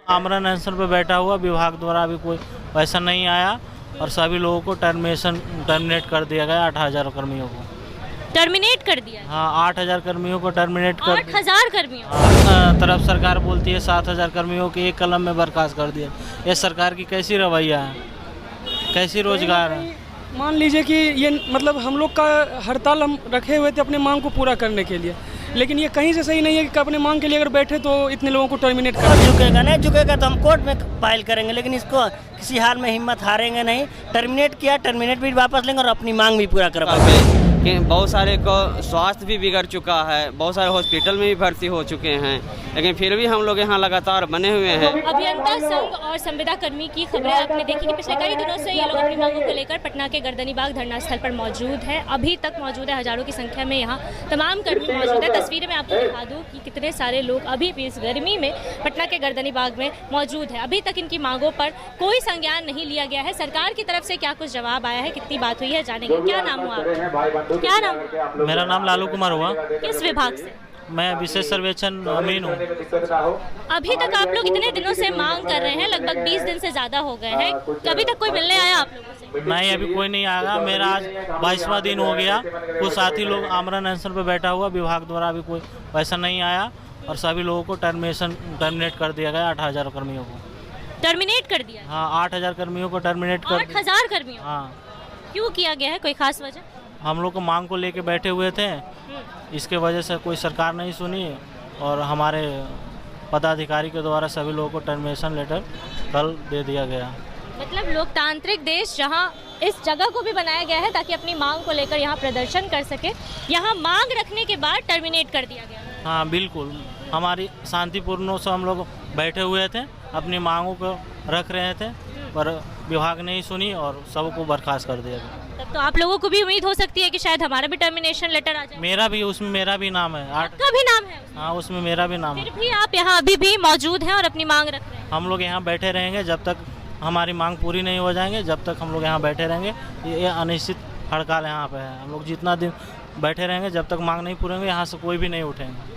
आमरण अनशन पे बैठा हुआ, विभाग द्वारा अभी कोई पैसा नहीं आया और सभी लोगों को टर्मिनेट कर दिया गया। 8,000 कर्मियों को टर्मिनेट कर दिया है? हाँ, 8,000 कर्मियों को टर्मिनेट कर 8,000 कर्मियों? तरफ सरकार बोलती है 7,000 कर्मियों को एक कलम में बर्खास्त कर दिया। ये सरकार की कैसी रवैया है, कैसी रोजगार है? मान लीजिए कि ये मतलब हम लोग का हड़ताल हम रखे हुए थे अपने मांग को पूरा करने के लिए, लेकिन ये कहीं से सही नहीं है कि अपने मांग के लिए अगर बैठे तो इतने लोगों को टर्मिनेट कर झुकेगा नहीं, झुकेगा तो हम कोर्ट में फाइल करेंगे, लेकिन इसको किसी हाल में हिम्मत हारेंगे नहीं। टर्मिनेट किया, टर्मिनेट भी वापस लेंगे और अपनी मांग भी पूरा करवाएंगे। बहुत सारे को स्वास्थ्य भी बिगड़ चुका है, बहुत सारे हॉस्पिटल में भी भर्ती हो चुके हैं, लेकिन फिर भी हम लोग यहाँ लगातार बने हुए हैं। अभियंता संघ और संविदा कर्मी की खबरें आपने देखी कि पिछले कई दिनों से ये लोग अपनी मांगों को लेकर पटना के गर्दनी बाग धरना स्थल पर मौजूद है। अभी तक मौजूद है, हजारों की संख्या में यहाँ तमाम कर्मी मौजूद है। तस्वीरें मैं आपको दिखा दूँ कि कितने सारे लोग अभी भी इस गर्मी में पटना के गर्दनी बाग में मौजूद है। अभी तक इनकी मांगों पर कोई संज्ञान नहीं लिया गया है। सरकार की तरफ से क्या कुछ जवाब आया है, कितनी बात हुई है, जानेंगे। क्या नाम हुआ आपका? क्या नाम? मेरा नाम लालू कुमार हुआ। किस विभाग से? मैं विशेष सर्वेक्षण अमीन हूँ। अभी तक आप लोग इतने दिनों से मांग कर रहे हैं, लगभग 20 दिन से ज्यादा हो गए हैं, अभी तक कोई मिलने आया आप लोगों से? नहीं, अभी कोई नहीं आया। मेरा आज 22वां दिन हो गया। कुछ साथी लोग आमरण अनशन पे बैठा हुआ, विभाग द्वारा अभी कोई पैसा नहीं आया और सभी लोगों को टर्मिनेट कर दिया गया। 8,000 कर्मियों को टर्मिनेट कर दिया? हाँ, 8,000 कर्मियों को टर्मिनेट कर 8,000 कर्मियों? हाँ। क्यों किया गया है, कोई खास वजह? हम लोग को मांग को लेके बैठे हुए थे, इसके वजह से कोई सरकार नहीं सुनी और हमारे पदाधिकारी के द्वारा सभी लोगों को टर्मिनेशन लेटर कल दे दिया गया। मतलब लोकतांत्रिक देश जहां इस जगह को भी बनाया गया है ताकि अपनी मांग को लेकर यहां प्रदर्शन कर सके, यहां मांग रखने के बाद टर्मिनेट कर दिया गया। हाँ बिल्कुल, हमारी शांतिपूर्ण से हम लोग बैठे हुए थे, अपनी मांगों को रख रहे थे, पर विभाग नहीं सुनी और सबको बर्खास्त कर दिया गया। तब तो आप लोगों को भी उम्मीद हो सकती है कि शायद हमारा भी टर्मिनेशन लेटर आ जाए। उसमें मेरा भी नाम है। आपका भी नाम है? हाँ, उसमें मेरा भी नाम है। फिर भी आप यहाँ अभी भी मौजूद हैं और अपनी मांग रख रहे हैं? हम लोग यहाँ बैठे रहेंगे जब तक हमारी मांग पूरी नहीं हो जाएंगे, जब तक हम लोग यहाँ बैठे रहेंगे। ये अनिश्चित हड़ताल यहाँ पे है। हम लोग जितना दिन बैठे रहेंगे, जब तक मांग नहीं पूरी होंगे, यहाँ से कोई भी नहीं उठेंगे।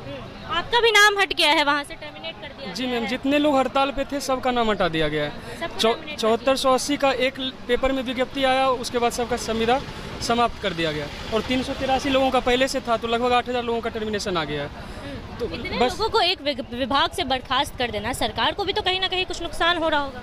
आपका भी नाम हट गया है, वहाँ से टर्मिनेट कर दिया? जी मैम, जितने लोग हड़ताल पे थे सबका नाम हटा दिया गया है। 7480 का एक पेपर में विज्ञप्ति आया, उसके बाद सबका संविदा समाप्त कर दिया गया और 383 लोगों का पहले से था, तो लगभग 8,000 लोगों का टर्मिनेशन आ गया है। तो इतने बस लोगों को एक विभाग से बर्खास्त कर देना, सरकार को भी तो कहीं ना कहीं कुछ नुकसान हो रहा होगा।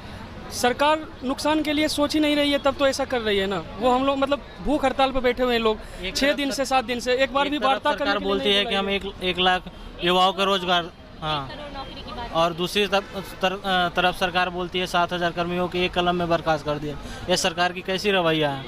सरकार नुकसान के लिए सोच ही नहीं रही है, तब तो ऐसा कर रही है ना। वो हम लोग मतलब भूख हड़ताल पे बैठे हुए हैं लोग 6 दिन से 7 दिन से, एक बार भी वार्ता करने सरकार बोलती है कि हम 1 लाख युवाओं का रोजगार, हाँ, नौकरी की बात। और दूसरी तरफ सरकार बोलती है 7,000 कर्मियों को एक कलम में बर्खास्त कर दिया। ये सरकार की कैसी रवैया है,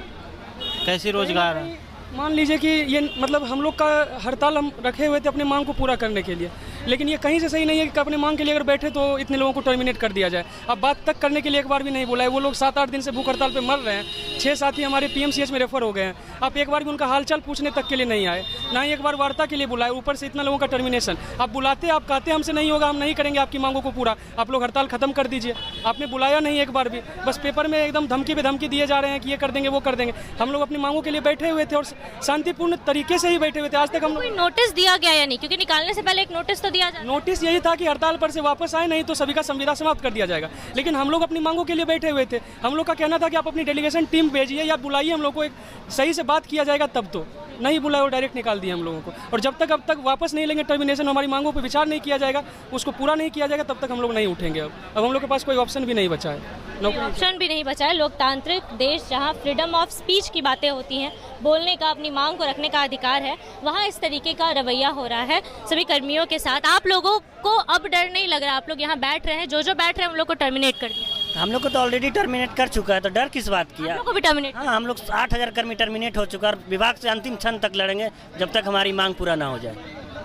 कैसी रोजगार है? मान लीजिए कि ये मतलब हम लोग का हड़ताल हम रखे हुए थे अपने मांग को पूरा करने के लिए, लेकिन ये कहीं से सही नहीं है कि अपने मांग के लिए अगर बैठे तो इतने लोगों को टर्मिनेट कर दिया जाए। अब बात तक करने के लिए एक बार भी नहीं बोला है। वो लोग 7-8 दिन से भूख हड़ताल पे मर रहे हैं। 6 साथी हमारे PMCH में रेफर हो गए हैं। आप एक बार भी उनका हालचाल पूछने तक के लिए नहीं आए, ना ही एक बार वार्ता के लिए बुलाए, ऊपर से इतना लोगों का टर्मिनेशन। आप बुलाते, आप कहते हमसे नहीं होगा, हम नहीं करेंगे आपकी मांगों को पूरा, आप लोग हड़ताल खत्म कर दीजिए। आपने बुलाया नहीं एक बार भी, बस पेपर में एकदम धमकी पे धमकी दिए जा रहे हैं कि ये कर देंगे, वो कर देंगे। हम लोग अपनी मांगों के लिए बैठे हुए थे और शांतिपूर्ण तरीके से ही बैठे हुए थे। आज तक हम कोई नोटिस दिया गया या नहीं? क्योंकि निकालने से पहले एक नोटिस तो दिया जाए। नोटिस यही था कि हड़ताल पर से वापस आए, नहीं तो सभी का संविदा समाप्त कर दिया जाएगा। लेकिन हम लोग अपनी मांगों के लिए बैठे हुए थे। हम लोग का कहना था कि आप अपनी डेलीगेशन टीम भेजिए या बुलाइए, हम लोग को एक सही से बात किया जाएगा। तब तो नहीं बुलाया और डायरेक्ट निकाल दिया हम लोगों को। और जब तक अब तक वापस नहीं लेंगे टर्मिनेशन, हमारी मांगों पर विचार नहीं किया जाएगा, उसको पूरा नहीं किया जाएगा, तब तक हम लोग नहीं उठेंगे। अब हम लोग के पास कोई ऑप्शन भी नहीं बचा है, ऑप्शन भी नहीं बचा है। लोकतांत्रिक देश जहां फ्रीडम ऑफ स्पीच की बातें होती हैं, बोलने का, अपनी मांग को रखने का अधिकार है, वहां इस तरीके का रवैया हो रहा है सभी कर्मियों के साथ। आप लोगों को अब डर नहीं लग रहा? आप लोग यहाँ बैठ रहे हैं, जो बैठ रहे हैं उन लोग को टर्मिनेट कर दिया। हम लोग को तो ऑलरेडी टर्मिनेट कर चुका है, तो डर किस बात की? आप लोग को भी टर्मिनेट? हाँ, हम लोग 8,000 कर्मी टर्मिनेट हो चुका है और विभाग से अंतिम क्षण तक लड़ेंगे जब तक हमारी मांग पूरा ना हो जाए।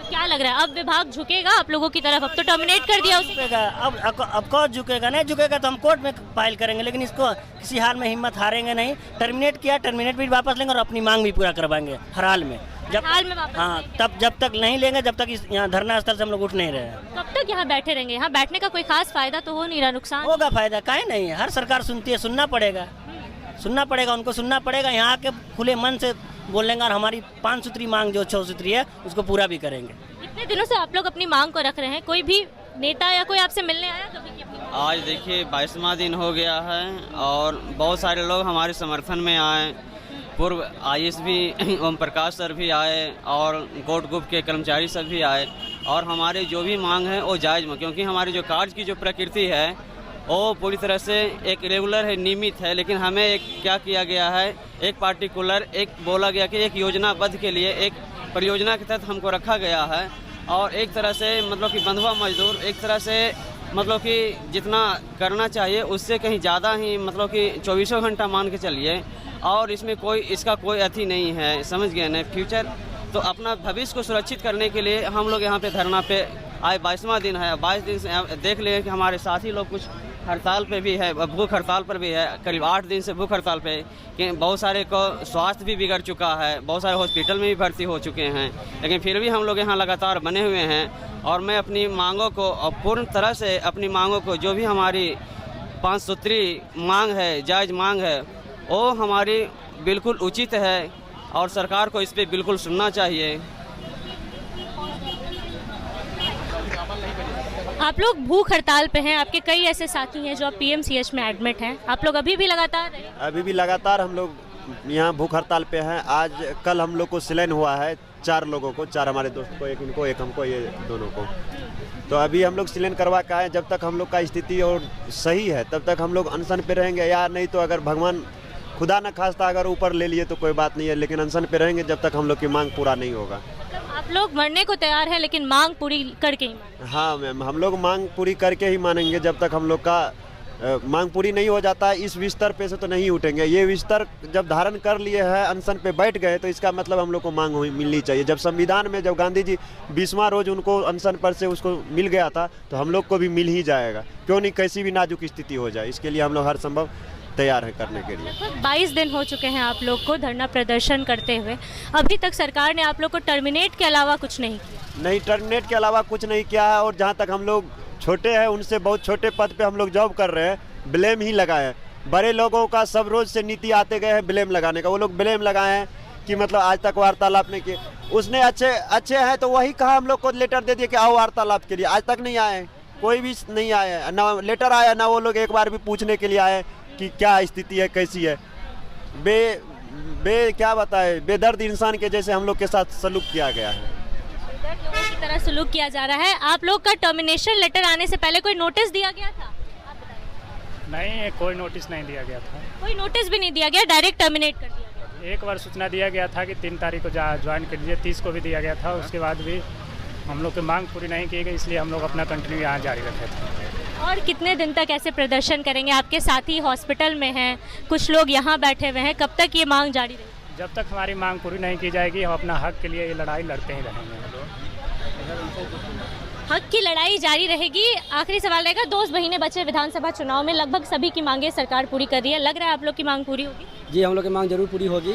क्या लग रहा है, अब विभाग झुकेगा आप लोगों की तरफ? अब तो टर्मिनेट कर दिया उसने। अब कौन झुकेगा नहीं, झुकेगा तो हम कोर्ट में फाइल करेंगे, लेकिन इसको किसी हाल में हिम्मत हारेंगे नहीं। टर्मिनेट किया, टर्मिनेट भी वापस लेंगे और अपनी मांग भी पूरा करवाएंगे हर हाल में। हाल में वापस? हाँ, तब जब तक नहीं लेंगे, जब तक इस यहाँ धरना स्थल से हम लोग उठ नहीं रहे हैं। कब तक यहाँ बैठे रहेंगे? यहाँ बैठने का कोई खास फायदा तो हो नहीं रहा, नुकसान होगा? फायदा काहे नहीं है, हर सरकार सुनती है, सुनना पड़ेगा, उनको सुनना पड़ेगा। यहाँ के खुले मन से बोलेंगे और हमारी 5 सूत्री मांग जो 6 सूत्री है उसको पूरा भी करेंगे। इतने दिनों से आप लोग अपनी मांग को रख रहे हैं, कोई भी नेता या कोई आपसे मिलने आया कभी की अपनी? आज देखिए 22वां दिन हो गया है और बहुत सारे लोग हमारे समर्थन में आए। पूर्व आईएएस भी ओम प्रकाश सर भी आए और कोर्ट ग्रुप के कर्मचारी सब भी आए और हमारे जो भी मांग है वो जायज़ में, क्योंकि हमारी जो कार्य की जो प्रकृति है वो पूरी तरह से एक रेगुलर है, नियमित है। लेकिन हमें एक क्या किया गया है, एक पार्टिकुलर एक बोला गया कि एक योजनाबद्ध के लिए एक परियोजना के तहत हमको रखा गया है और एक तरह से मतलब कि बंधुआ मजदूर एक तरह से मतलब कि जितना करना चाहिए उससे कहीं ज़्यादा ही मतलब कि 24 घंटा मान के चलिए और इसमें कोई इसका कोई अथी नहीं है, समझ गए ना। फ्यूचर तो अपना भविष्य को सुरक्षित करने के लिए हम लोग यहाँ पे धरना पे आज 22वां दिन है। 22 दिन से देख लें कि हमारे साथी लोग कुछ हड़ताल पे भी है, भूख हड़ताल पर भी है, करीब 8 दिन से भूख हड़ताल पे कि बहुत सारे को स्वास्थ्य भी बिगड़ चुका है, बहुत सारे हॉस्पिटल में भी भर्ती हो चुके हैं, लेकिन फिर भी हम लोग यहाँ लगातार बने हुए हैं और मैं अपनी मांगों को पूर्ण तरह से अपनी मांगों को जो भी हमारी 5 सूत्री मांग है, जायज़ मांग है, वो हमारी बिल्कुल उचित है और सरकार को इस पर बिल्कुल सुनना चाहिए। आप लोग भूख हड़ताल पे हैं, आपके कई ऐसे साथी हैं जो पीएमसीएच में एडमिट हैं, आप लोग अभी भी लगातार हैं? अभी भी लगातार हम लोग यहाँ भूख हड़ताल पे हैं। आज कल हम लोग को सिलेन हुआ है 4 लोगों को, 4 हमारे दोस्त को, एक इनको एक हमको, ये दोनों को। तो अभी हम लोग सिलेन करवा के आए। जब तक हम लोग का स्थिति और सही है तब तक हम लोग अनशन पे रहेंगे, या नहीं तो अगर भगवान खुदा न खास्ता अगर ऊपर ले लिए तो कोई बात नहीं है, लेकिन अनशन पे रहेंगे जब तक हम लोग की मांग पूरा नहीं होगा। आप लोग मरने को तैयार हैं लेकिन मांग पूरी करके ही मानेंगे? हाँ मैम, हम लोग मांग पूरी करके ही मानेंगे। जब तक हम लोग का मांग पूरी नहीं हो जाता है इस बिस्तर पे से तो नहीं उठेंगे। ये बिस्तर जब धारण कर लिए हैं, अनशन पे बैठ गए, तो इसका मतलब हम लोग को मांग मिलनी चाहिए। जब संविधान में जब गांधी जी 20वां रोज उनको अनशन पर से उसको मिल गया था तो हम लोग को भी मिल ही जाएगा, क्यों नहीं, कैसी भी नाजुक स्थिति हो जाए। इसके लिए हम लोग हर संभव तैयार है करने के लिए। 22 दिन हो चुके हैं आप लोग को धरना प्रदर्शन करते हुए, अभी तक सरकार ने आप लोग को टर्मिनेट के अलावा कुछ नहीं किया? नहीं, टर्मिनेट के अलावा कुछ नहीं किया है। और जहाँ तक हम लोग छोटे हैं उनसे बहुत छोटे पद पे हम लोग जॉब कर रहे हैं, ब्लेम ही लगाए हैं। बड़े लोगों का सब रोज से नीति आते गए हैं ब्लेम लगाने का। वो लोग ब्लेम लगाए हैं कि मतलब आज तक वार्तालाप नहीं किए। उसने अच्छे हैं तो वही कहा, हम लोग को लेटर दे दिया कि आओ वार्तालाप के लिए, आज तक नहीं आए, कोई भी नहीं आया, ना लेटर आया, ना वो लोग एक बार भी पूछने के लिए आए कि क्या स्थिति है, कैसी है। क्या बताए, बेदर्द इंसान के जैसे हम लोग के साथ सलूक किया गया है, बेदर्द लोगों की तरह सलूक किया जा रहा है। आप लोग का टर्मिनेशन लेटर आने से पहले कोई नोटिस दिया गया था? आप बताइए। नहीं, कोई नोटिस नहीं दिया गया था। कोई नोटिस भी नहीं दिया गया, डायरेक्ट टर्मिनेट कर दिया गया? एक बार सूचना दिया गया था कि 3 तारीख को ज्वाइन कर लीजिए, 30 को भी दिया गया था। उसके बाद भी हम लोग की मांग पूरी नहीं की गई, इसलिए हम लोग अपना कंटिन्यू यहाँ जारी रखे थे। और कितने दिन तक ऐसे प्रदर्शन करेंगे? आपके साथी हॉस्पिटल में हैं, कुछ लोग यहाँ बैठे हुए हैं, कब तक ये मांग जारी रहेगी? जब तक हमारी मांग पूरी नहीं की जाएगी हम अपना हक के लिए ये लड़ाई लड़ते ही रहेंगे। हक की लड़ाई जारी रहेगी। आखिरी सवाल रहेगा, 2 महीने बचे विधानसभा चुनाव में, लगभग सभी की मांगे सरकार पूरी कर रही है, लग रहा है आप लोग की मांग पूरी होगी? जी, हम लोग की मांग जरूर पूरी होगी।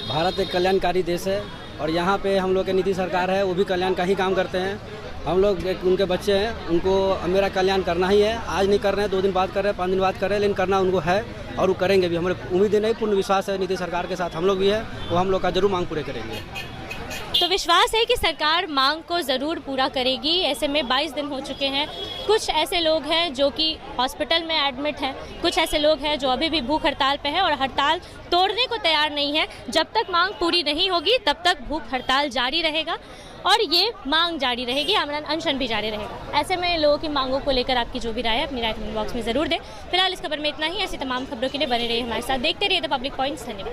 भारत एक कल्याणकारी देश है और यहाँ पे हम लोग की नीति सरकार है, वो भी कल्याण का ही काम करते हैं। हम लोग एक उनके बच्चे हैं, उनको मेरा कल्याण करना ही है। आज नहीं कर रहे हैं, 2 दिन बाद कर रहे हैं, 5 दिन बाद कर रहे हैं, लेकिन करना उनको है और वो करेंगे भी। हमारे उम्मीद नहीं, पूर्ण विश्वास है नीति सरकार के साथ हम लोग भी है, वो हम लोग का जरूर मांग पूरे करेंगे। तो विश्वास है कि सरकार मांग को ज़रूर पूरा करेगी। ऐसे में 22 दिन हो चुके हैं, कुछ ऐसे लोग हैं जो कि हॉस्पिटल में एडमिट हैं, कुछ ऐसे लोग हैं जो अभी भी भूख हड़ताल पे हैं और हड़ताल तोड़ने को तैयार नहीं है। जब तक मांग पूरी नहीं होगी तब तक भूख हड़ताल जारी रहेगा और ये मांग जारी रहेगी, आमरण अनशन भी जारी रहेगा। ऐसे में लोगों की मांगों को लेकर आपकी जो भी राय है अपनी राय कमेंट बॉक्स में ज़रूर दें। फिलहाल इस खबर में इतना ही। ऐसी तमाम खबरों के लिए बने रहिए हमारे साथ, देखते रहिए द पब्लिक पॉइंट्स। धन्यवाद।